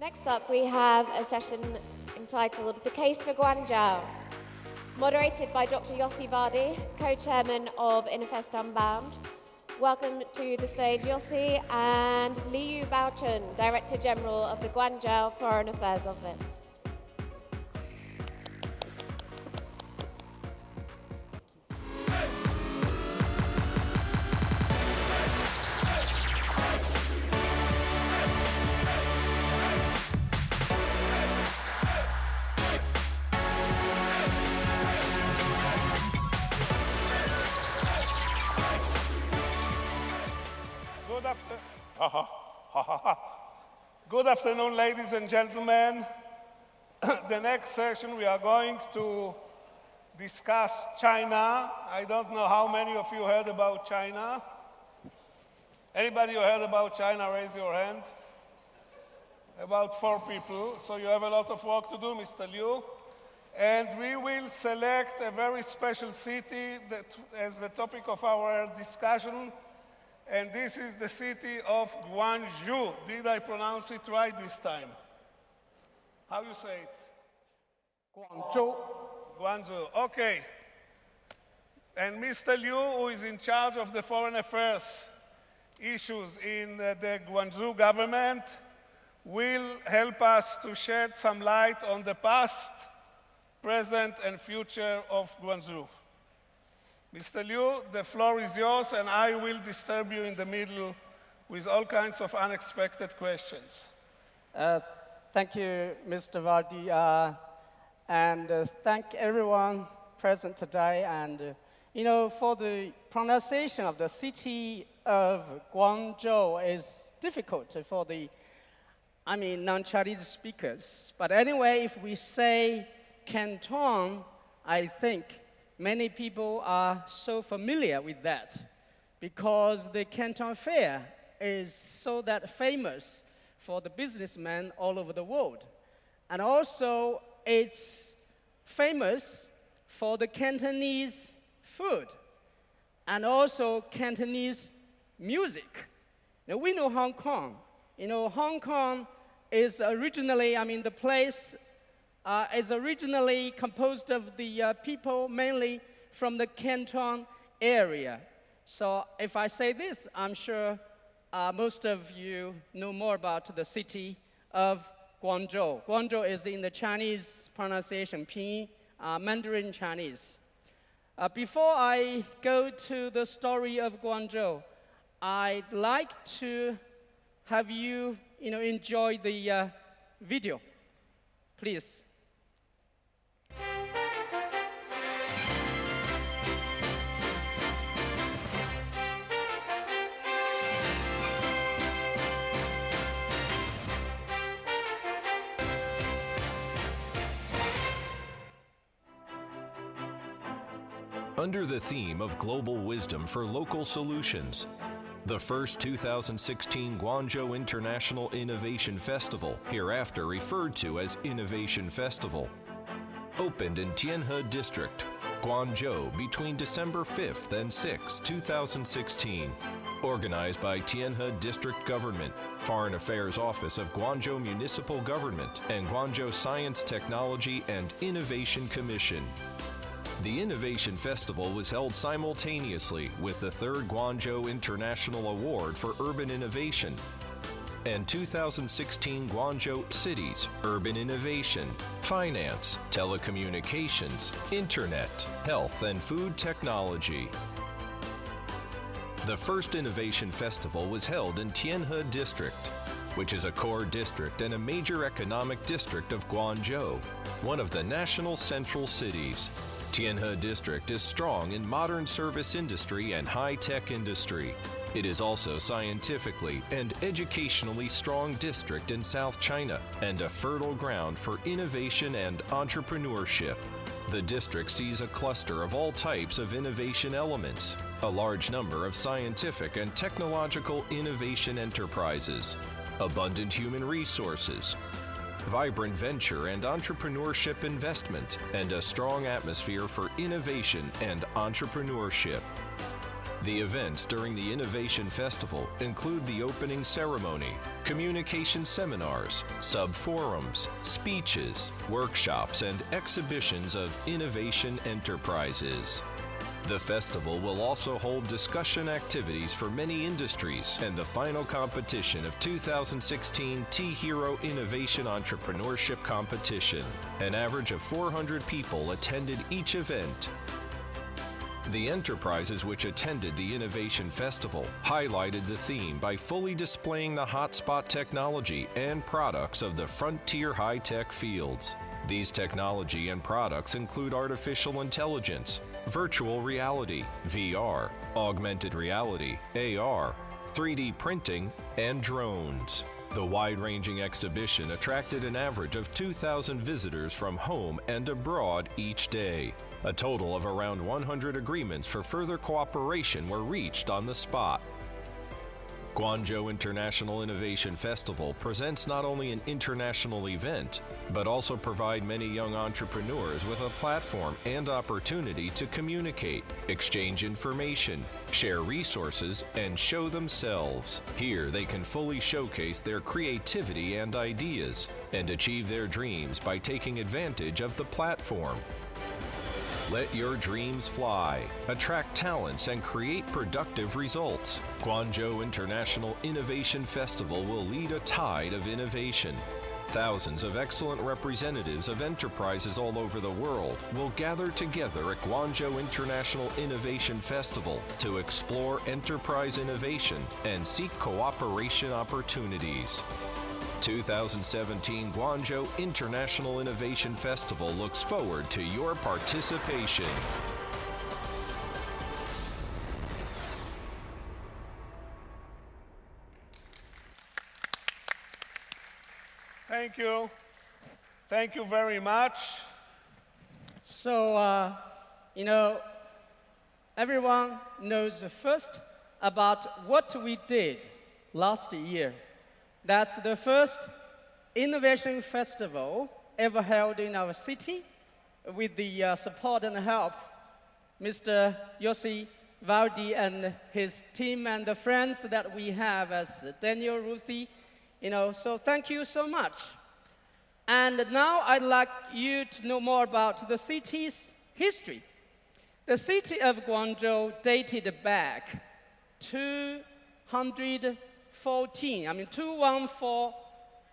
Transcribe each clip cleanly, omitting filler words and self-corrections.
Next up, we have a session entitled The Case for Guangzhou, moderated by Dr. Yossi Vardi, co-chairman of Innovfest Unbound. Welcome to the stage, Yossi, and Liu Baochun, Director General of the Guangzhou Foreign Affairs Office. Good afternoon, ladies and gentlemen. The next session we are going to discuss China. I don't know how many of you heard about China. Anybody who heard about China, raise your hand. About 4 people, so you have a lot of work to do, Mr. Liu. And we will select a very special city that as the topic of our discussion. And this is the city of Guangzhou. Did I pronounce it right this time? How you say it? Guangzhou. Guangzhou, okay. And Mr. Liu, who is in charge of the foreign affairs issues in the Guangzhou government, will help us to shed some light on the past, present, and future of Guangzhou. Mr. Liu, the floor is yours, and I will disturb you in the middle with all kinds of unexpected questions. Thank you, Mr. Vardi, and thank everyone present today. And for the pronunciation of the city of Guangzhou is difficult for the, non-Chinese speakers. But anyway, if we say Canton, I think many people are so familiar with that because the Canton Fair is so that famous for the businessmen all over the world. And also, it's famous for the Cantonese food and also Cantonese music. Now, we know Hong Kong. Hong Kong is originally, the place is originally composed of the people mainly from the Canton area. So if I say this, I'm sure most of you know more about the city of Guangzhou. Guangzhou is in the Chinese pronunciation, Pinyin, Mandarin Chinese. Before I go to the story of Guangzhou, I'd like to have you, enjoy the video. Please. Under the theme of global wisdom for local solutions, the first 2016 Guangzhou International Innovation Festival, hereafter referred to as Innovation Festival, opened in Tianhe District, Guangzhou between December 5th and 6th, 2016. Organized by Tianhe District Government, Foreign Affairs Office of Guangzhou Municipal Government, and Guangzhou Science, Technology, and Innovation Commission. The Innovation Festival was held simultaneously with the 3rd Guangzhou International Award for Urban Innovation and 2016 Guangzhou Cities, Urban Innovation, Finance, Telecommunications, Internet, Health and Food Technology. The first Innovation Festival was held in Tianhe District, which is a core district and a major economic district of Guangzhou, one of the national central cities. Tianhe District is strong in modern service industry and high-tech industry. It is also scientifically and educationally strong district in South China and a fertile ground for innovation and entrepreneurship. The district sees a cluster of all types of innovation elements, a large number of scientific and technological innovation enterprises, abundant human resources, vibrant venture and entrepreneurship investment, and a strong atmosphere for innovation and entrepreneurship. The events during the Innovation Festival include the opening ceremony, communication seminars, sub-forums, speeches, workshops, and exhibitions of innovation enterprises. The festival will also hold discussion activities for many industries and the final competition of 2016 T-Hero Innovation Entrepreneurship Competition. An average of 400 people attended each event. The enterprises which attended the Innovation Festival highlighted the theme by fully displaying the hotspot technology and products of the frontier high-tech fields. These technology and products include artificial intelligence, virtual reality, VR, augmented reality, AR, 3D printing, and drones. The wide-ranging exhibition attracted an average of 2,000 visitors from home and abroad each day. A total of around 100 agreements for further cooperation were reached on the spot. Guangzhou International Innovation Festival presents not only an international event, but also provide many young entrepreneurs with a platform and opportunity to communicate, exchange information, share resources, and show themselves. Here they can fully showcase their creativity and ideas, and achieve their dreams by taking advantage of the platform. Let your dreams fly, attract talents, and create productive results. Guangzhou International Innovation Festival will lead a tide of innovation. Thousands of excellent representatives of enterprises all over the world will gather together at Guangzhou International Innovation Festival to explore enterprise innovation and seek cooperation opportunities. 2017 Guangzhou International Innovation Festival looks forward to your participation. Thank you. Thank you very much. So, everyone knows first about what we did last year. That's the first innovation festival ever held in our city with the support and help Mr. Yossi Vardi and his team and the friends that we have as Daniel, Ruthie, so thank you so much. And now I'd like you to know more about the city's history. The city of Guangzhou dated back 214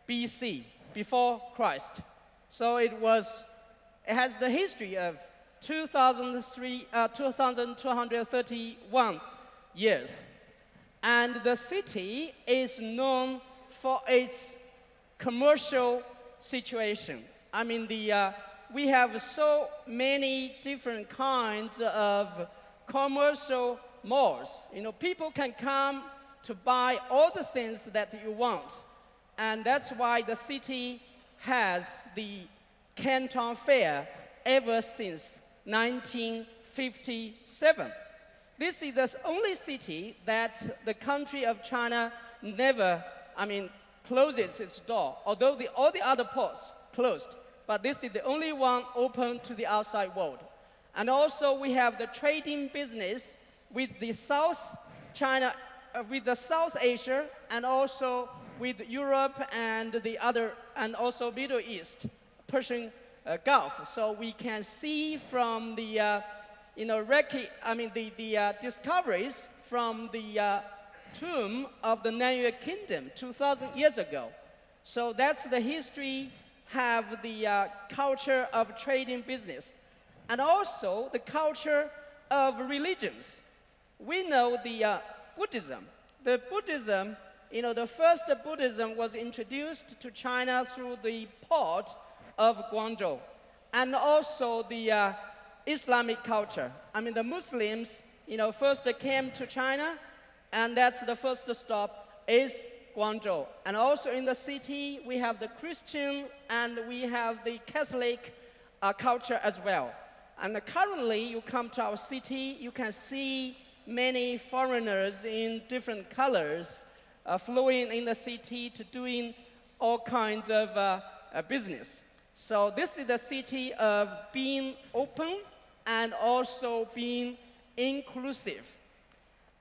BC, before Christ. So it has the history of 2,231 years. And the city is known for its commercial situation. We have so many different kinds of commercial malls. People can come to buy all the things that you want. And that's why the city has the Canton Fair ever since 1957. This is the only city that the country of China never, closes its door, although all the other ports closed. But this is the only one open to the outside world. And also we have the trading business with the South China, with the South Asia, and also with Europe and and also Middle East, Persian Gulf. So we can see from the, discoveries from the tomb of the Nanyue Kingdom 2,000 years ago. So that's the history, have the culture of trading business, and also the culture of religions. We know the Buddhism. The Buddhism, the first Buddhism was introduced to China through the port of Guangzhou, and also the Islamic culture. The Muslims, first came to China, and that's the first stop is Guangzhou. And also in the city, we have the Christian and we have the Catholic culture as well. And currently, you come to our city, you can see many foreigners in different colors flowing in the city to doing all kinds of business. So this is the city of being open and also being inclusive.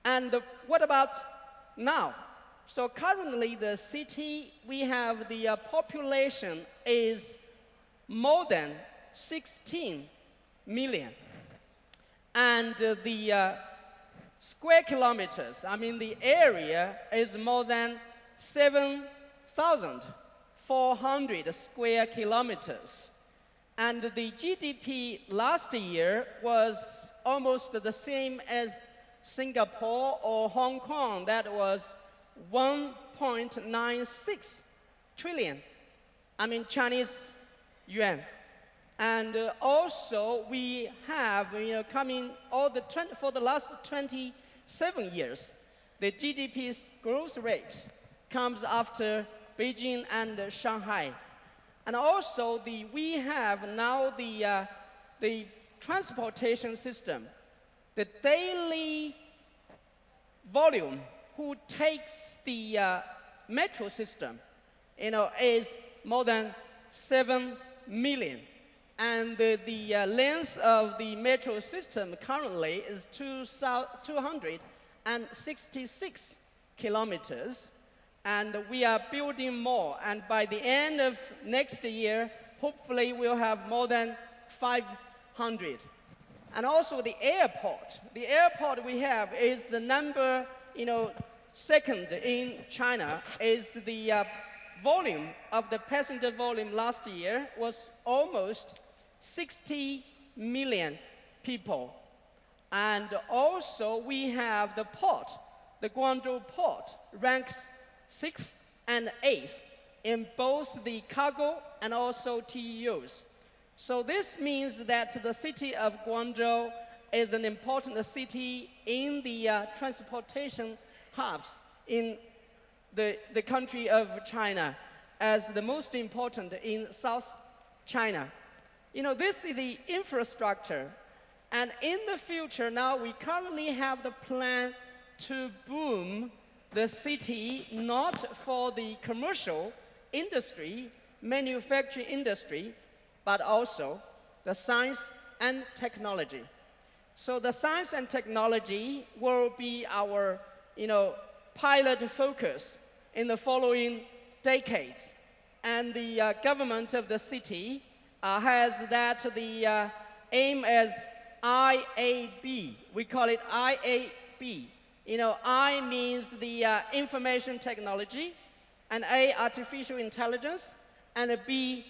And what about now? So currently, the city, we have the population is more than 16 million. And the square kilometers, I mean the area is more than 7,400 square kilometers. And the GDP last year was almost the same as Singapore or Hong Kong. That was 1.96 trillion, I mean Chinese yuan. And also we have, coming for the last 27 years, the GDP's growth rate comes after Beijing and Shanghai. And also we have now the transportation system. The daily volume who takes the metro system, is more than 7 million. And the length of the metro system currently is 266 kilometers. And we are building more. And by the end of next year, hopefully we'll have more than 500. And also the airport. The airport we have is the number, second in China. Is the volume of the passenger volume last year was almost 60 million people. And also we have the port. The Guangzhou port ranks 6th and 8th in both the cargo and also TEUs. So this means that the city of Guangzhou is an important city in the transportation hubs in the country of China, as the most important in South China. This is the infrastructure. And in the future now, we currently have the plan to boom the city, not for the commercial industry, manufacturing industry, but also the science and technology. So the science and technology will be our, pilot focus in the following decades. And the government of the city has that the aim as IAB. We call it IAB. I means the information technology, and A, artificial intelligence, and a B,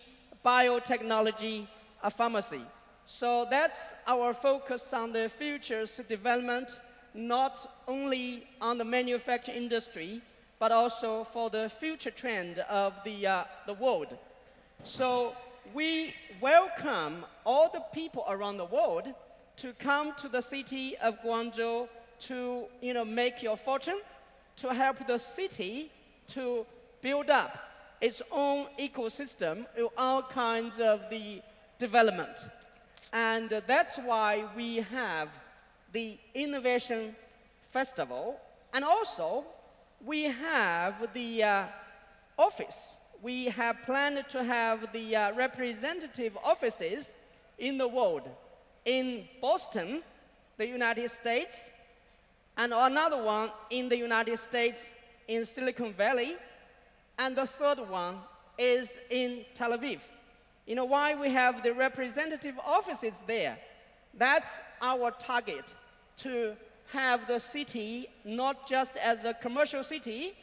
biotechnology, pharmacy. So that's our focus on the future's development, not only on the manufacturing industry, but also for the future trend of the world. So we welcome all the people around the world to come to the city of Guangzhou to make your fortune, to help the city to build up its own ecosystem in all kinds of the development. And that's why we have the Innovation Festival. And also, we have the office. We have planned to have the representative offices in the world. In Boston, the United States, and another one in the United States in Silicon Valley, and the third one is in Tel Aviv. Why we have the representative offices there? That's our target, to have the city not just as a commercial city,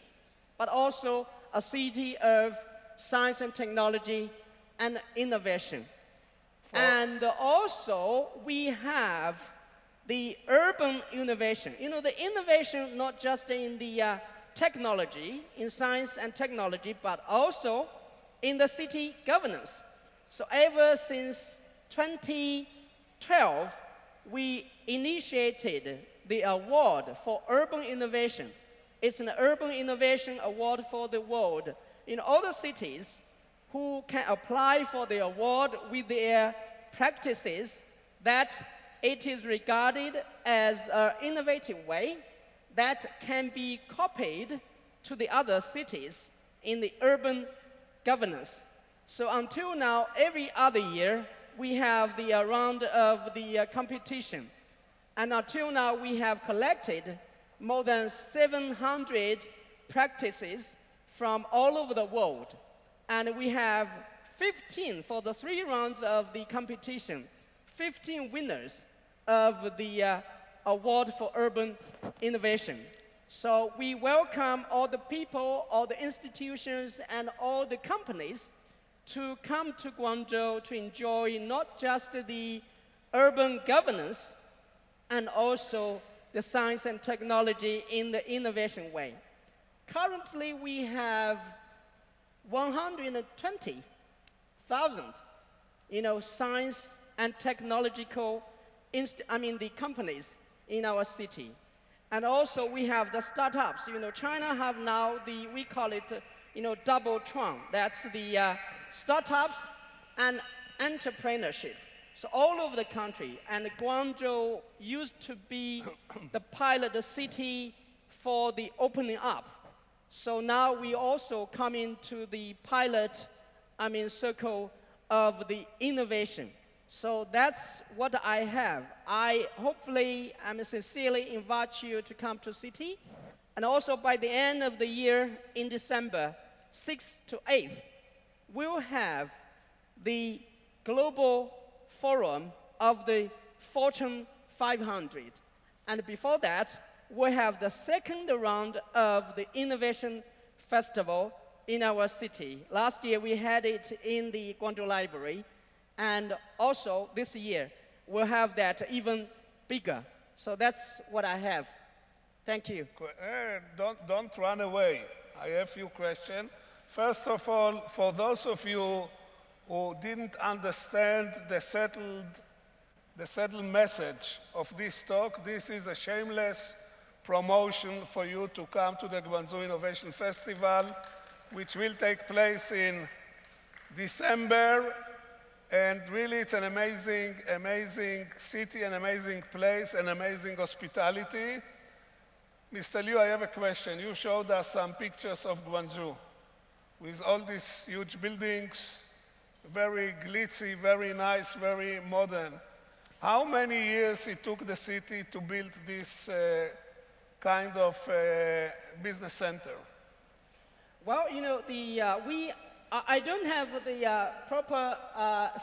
but also a city of science and technology and innovation. And also, we have the urban innovation. The innovation not just in the technology, in science and technology, but also in the city governance. So ever since 2012, we initiated the award for urban innovation. It's an urban innovation award for the world. In all the cities who can apply for the award with their practices, that it is regarded as an innovative way that can be copied to the other cities in the urban governance. So until now, every other year, we have the round of the competition. And until now, we have collected more than 700 practices from all over the world. And we have 15, for the 3 rounds of the competition, 15 winners of the award for urban innovation. So we welcome all the people, all the institutions, and all the companies to come to Guangzhou to enjoy not just the urban governance and also the science and technology in the innovation way. Currently, we have 120,000, science and technological, the companies in our city. And also we have the startups. China have now we call it, double Chuang. That's the startups and entrepreneurship. So all over the country. And Guangzhou used to be the pilot city for the opening up. So now we also come into the pilot, circle of the innovation. So that's what I have. I sincerely invite you to come to city. And also by the end of the year, in December 6th to 8th, we'll have the global forum of the Fortune 500. And before that, we'll have the second round of the Innovation Festival in our city. Last year, we had it in the Guangzhou Library. And also, this year, we'll have that even bigger. So that's what I have. Thank you. Don't run away. I have a few questions. First of all, for those of you who didn't understand the settled message of this talk, this is a shameless promotion for you to come to the Guangzhou Innovation Festival, which will take place in December. And really, it's an amazing, amazing city, an amazing place, an amazing hospitality. Mr. Liu, I have a question. You showed us some pictures of Guangzhou with all these huge buildings, very glitzy, very nice, very modern. How many years it took the city to build this kind of business center? Well, I don't have the proper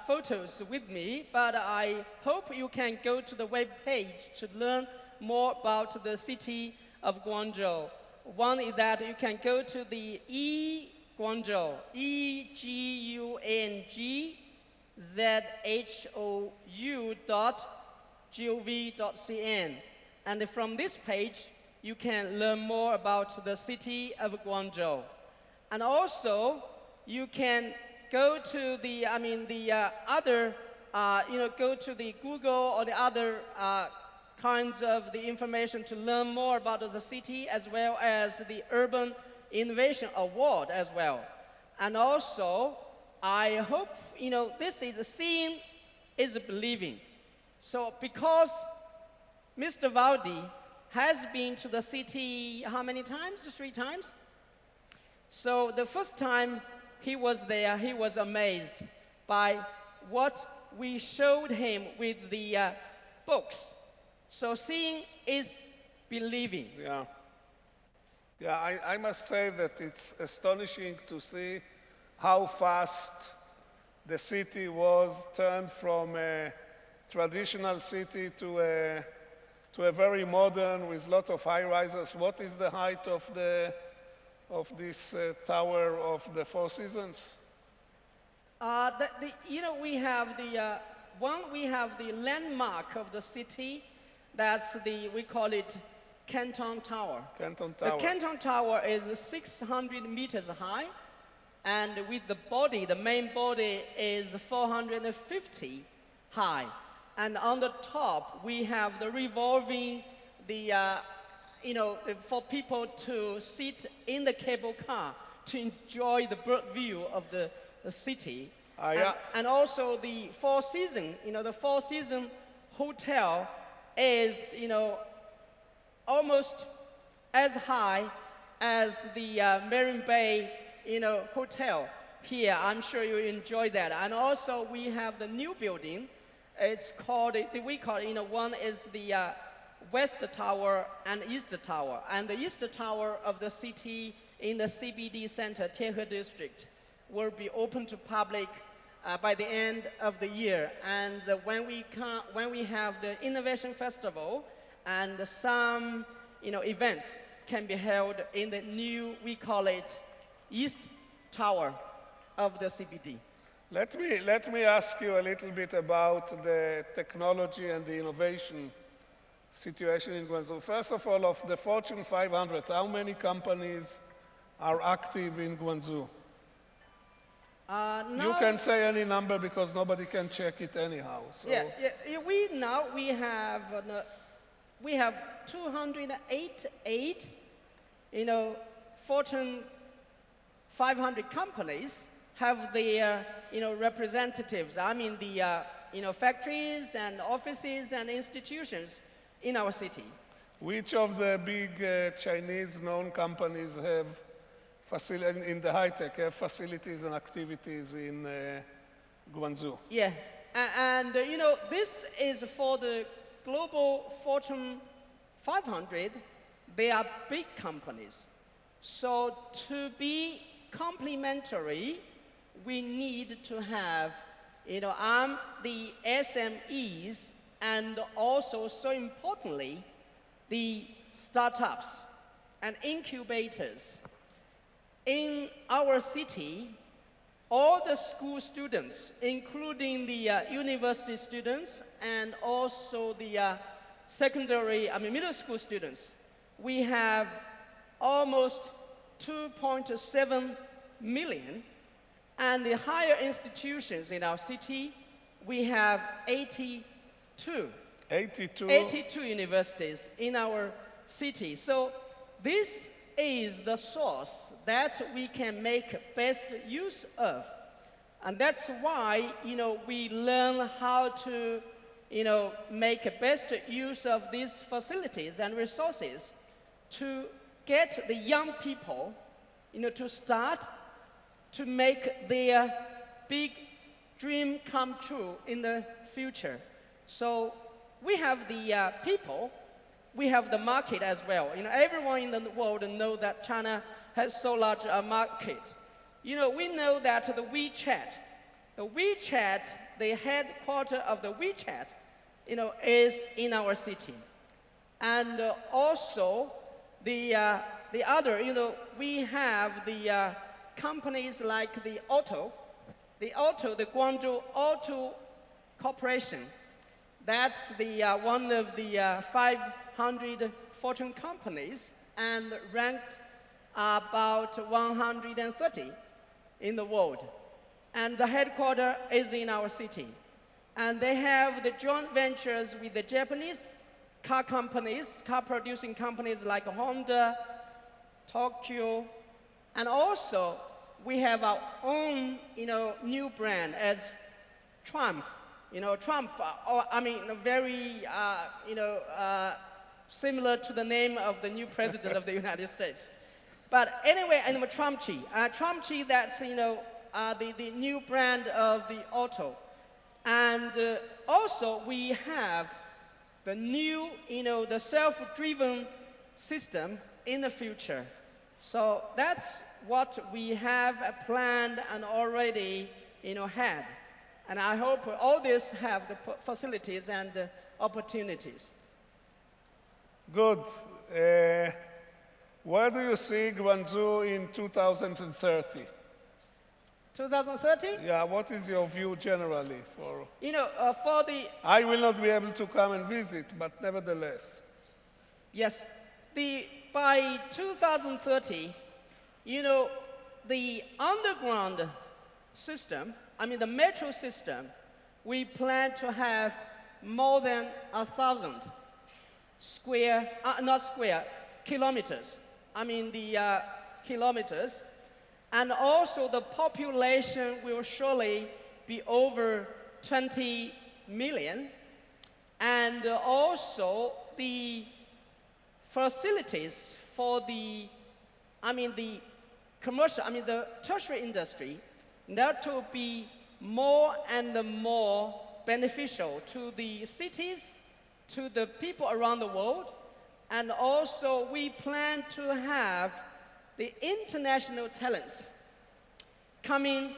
photos with me, but I hope you can go to the web page to learn more about the city of Guangzhou. One is that you can go to the Guangzhou, EGUANGZHOU.gov.cn. And from this page, you can learn more about the city of Guangzhou. And also, you can go to the, go to the Google or the other kinds of the information to learn more about the city, as well as the Urban Innovation Award as well. And also, I hope, this is seeing is believing. So because Mr. Vardi has been to the city how many times? 3 times? So the first time he was there, he was amazed by what we showed him with the books. So seeing is believing. Yeah, I must say that it's astonishing to see how fast the city was turned from a traditional city to a very modern with a lot of high-rises. What is the height of this tower of the Four Seasons? We have we have the landmark of the city. That's we call it Canton Tower. Canton Tower. The Canton Tower is 600 meters high, and with the body, the main body is 450 high. And on the top, we have the revolving, for people to sit in the cable car to enjoy the bird view of the city. And also the Four Seasons, the Four Seasons Hotel is, almost as high as the Marine Bay, hotel here. I'm sure you enjoy that. And also we have the new building. It's called, we call it, one is the West Tower and East Tower. And the East Tower of the city in the CBD center, Tianhe district, will be open to public by the end of the year. And when we have the Innovation Festival and some events can be held in the new, we call it, East Tower of the CBD. Let me ask you a little bit about the technology and the innovation situation in Guangzhou. First of all, of the Fortune 500, how many companies are active in Guangzou? You can say any number because nobody can check it anyhow. So. Yeah, we have 288, Fortune 500 companies have their, representatives. I mean the, factories and offices and institutions in our city. Which of the big Chinese known companies have in the high-tech have facilities and activities in Guangzhou? Yeah, and this is for the global Fortune 500. They are big companies. So to be complementary, we need to have, the SMEs and also, so importantly, the startups and incubators. In our city, all the school students, including the university students and also the middle school students, we have almost 2.7 million. And the higher institutions in our city, we have 82 universities in our city. So this is the source that we can make best use of. And that's why, we learn how to, make best use of these facilities and resources to get the young people, to start to make their big dream come true in the future. So we have the people, we have the market as well. Everyone in the world knows that China has so large a market. We know that the WeChat, the headquarters of the WeChat, is in our city. And also the other, we have the companies like the Guangzhou Auto Corporation. That's the one of the 500 Fortune companies and ranked about 130 in the world. And the headquarters is in our city. And they have the joint ventures with the Japanese car producing companies like Honda, Tokyo, and also we have our own, new brand as Triumph. Very, similar to the name of the new president of the United States. But anyway, Trumpchi. Trumpchi, that's, the new brand of the auto. And also we have the new, the self-driven system in the future. So that's what we have planned and already, had. And I hope all this have the facilities and the opportunities. Good. Where do you see Guangzhou in 2030? 2030? Yeah, what is your view generally for... for the... I will not be able to come and visit, but nevertheless. Yes. By 2030, the underground system, the metro system, we plan to have more than 1,000 kilometers. Kilometers. And also the population will surely be over 20 million. And also the facilities for the commercial, the tertiary industry, that will be more and more beneficial to the cities to the people around the world. And also, we plan to have the international talents coming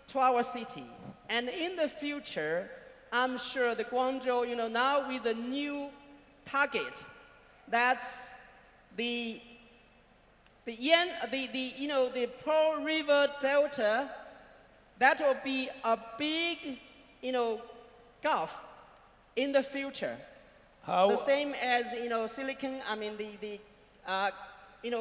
to our city. And in the future, I'm sure the Guangzhou, now with a new target, that's the Pearl River Delta, that will be a big, gulf in the future. The same as, Silicon,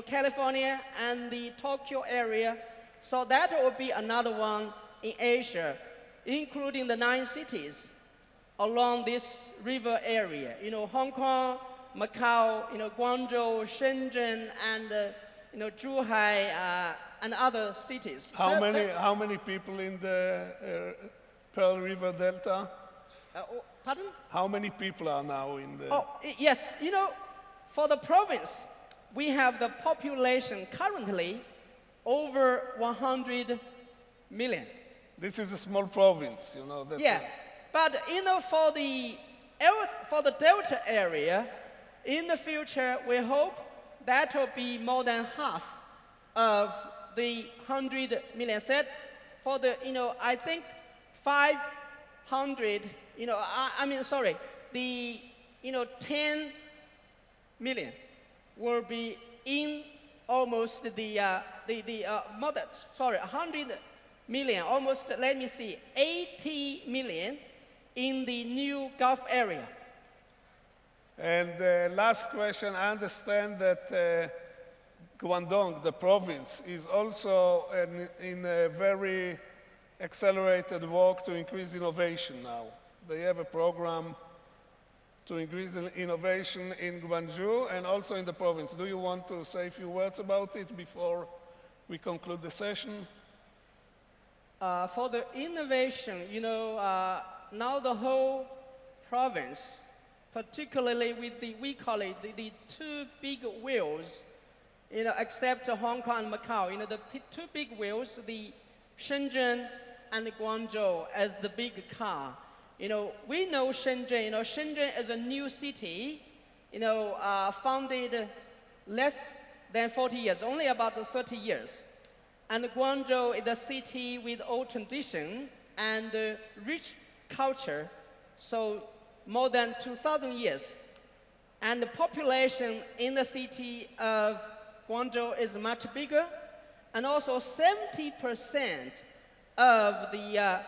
California and the Tokyo area. So that will be another one in Asia, including the 9 cities along this river area. Hong Kong, Macau, Guangzhou, Shenzhen, and Zhuhai, and other cities. How many people in the Pearl River Delta? Pardon? How many people are now in the... Oh, yes. For the province, we have the population currently over 100 million. This is a small province, That's yeah, but for the Delta area, in the future, we hope that will be more than half of the 100 million. Set for the, I think 500. The 10 million will be in almost the 100 million, almost, 80 million in the new Gulf area. And last question, I understand that Guangdong, the province, is also in a very accelerated work to increase innovation now. They have a program to increase innovation in Guangzhou and also in the province. Do you want to say a few words about it before we conclude the session? For the innovation, now the whole province, particularly with we call it the 2 big wheels, except Hong Kong and Macau, the 2 big wheels, the Shenzhen and Guangzhou as the big car. We know Shenzhen. Shenzhen is a new city, founded less than 40 years, only about 30 years. And Guangzhou is a city with old tradition and rich culture, so more than 2,000 years. And the population in the city of Guangzhou is much bigger, and also 70% of the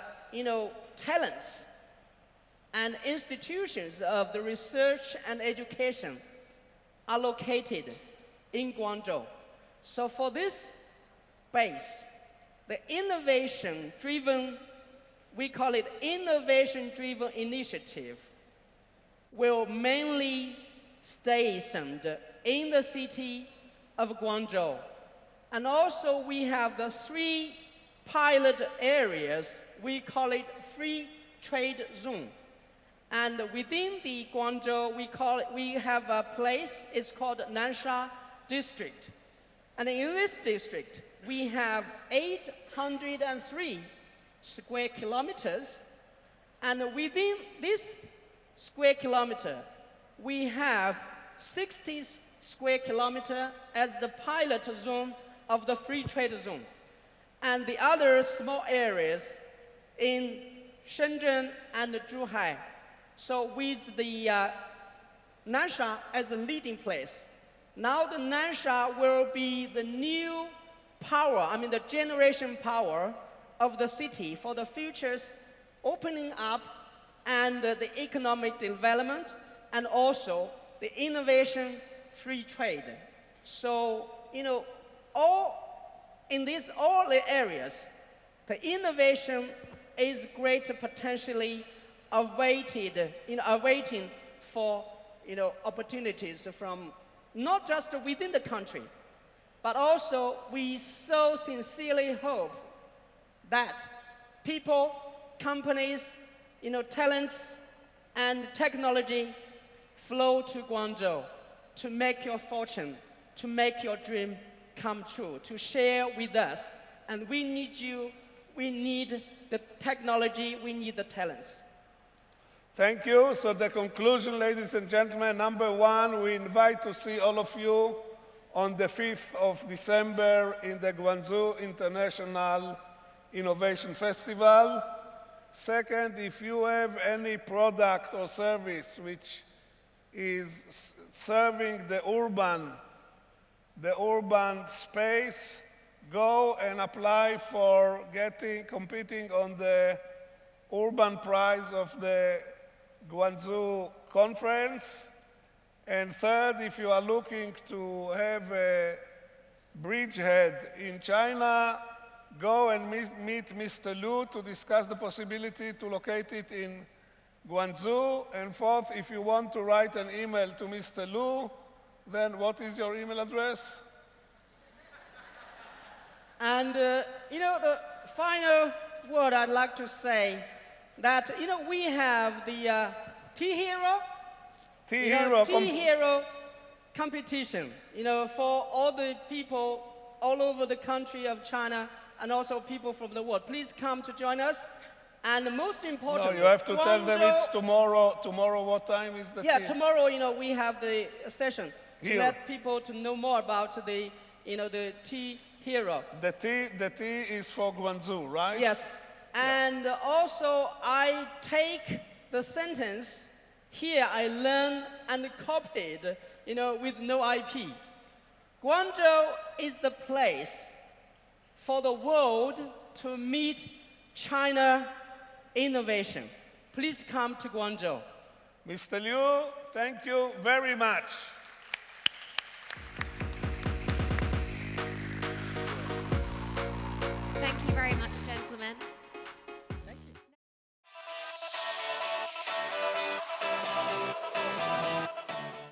talents and institutions of the research and education are located in Guangzhou. So for this base, the innovation-driven, we call it innovation-driven initiative, will mainly stationed in the city of Guangzhou. And also we have the 3 pilot areas, we call it free trade zone. And within the Guangzhou, we have a place, it's called Nansha District. And in this district, we have 803 square kilometers. And within this square kilometer, we have 60 square kilometer as the pilot zone of the free trade zone. And the other small areas in Shenzhen and Zhuhai. So with the Nansha as a leading place, now the Nansha will be the new power, the generation power of the city for the future's opening up and the economic development and also the innovation free trade. So, in these all the areas, the innovation is great potentially awaiting for opportunities from not just within the country, but also we so sincerely hope that people, companies, talents and technology flow to Guangzhou to make your fortune, to make your dream come true, to share with us. And we need you, we need the technology, we need the talents. Thank you. So the conclusion, ladies and gentlemen, number one, we invite to see all of you on the 5th of December in the Guangzhou International Innovation Festival. Second, if you have any product or service which is serving the urban space, go and apply for competing on the urban prize of the Guangzhou conference. And third, if you are looking to have a bridgehead in China, go and meet Mr. Liu to discuss the possibility to locate it in Guangzhou. And fourth, if you want to write an email to Mr. Liu, then what is your email address? And, the final word I'd like to say that, we have the T-Hero. T-Hero competition, for all the people all over the country of China and also people from the world. Please come to join us. And most importantly, no, you have to tell them it's tomorrow. Tomorrow, what time is the tomorrow, we have the session to let people to know more about the T-Hero. The T is for Guangzhou, right? Yes. And also, I take the sentence here I learned and copied, with no IP. Guangzhou is the place for the world to meet China innovation. Please come to Guangzhou. Mr. Liu, thank you very much.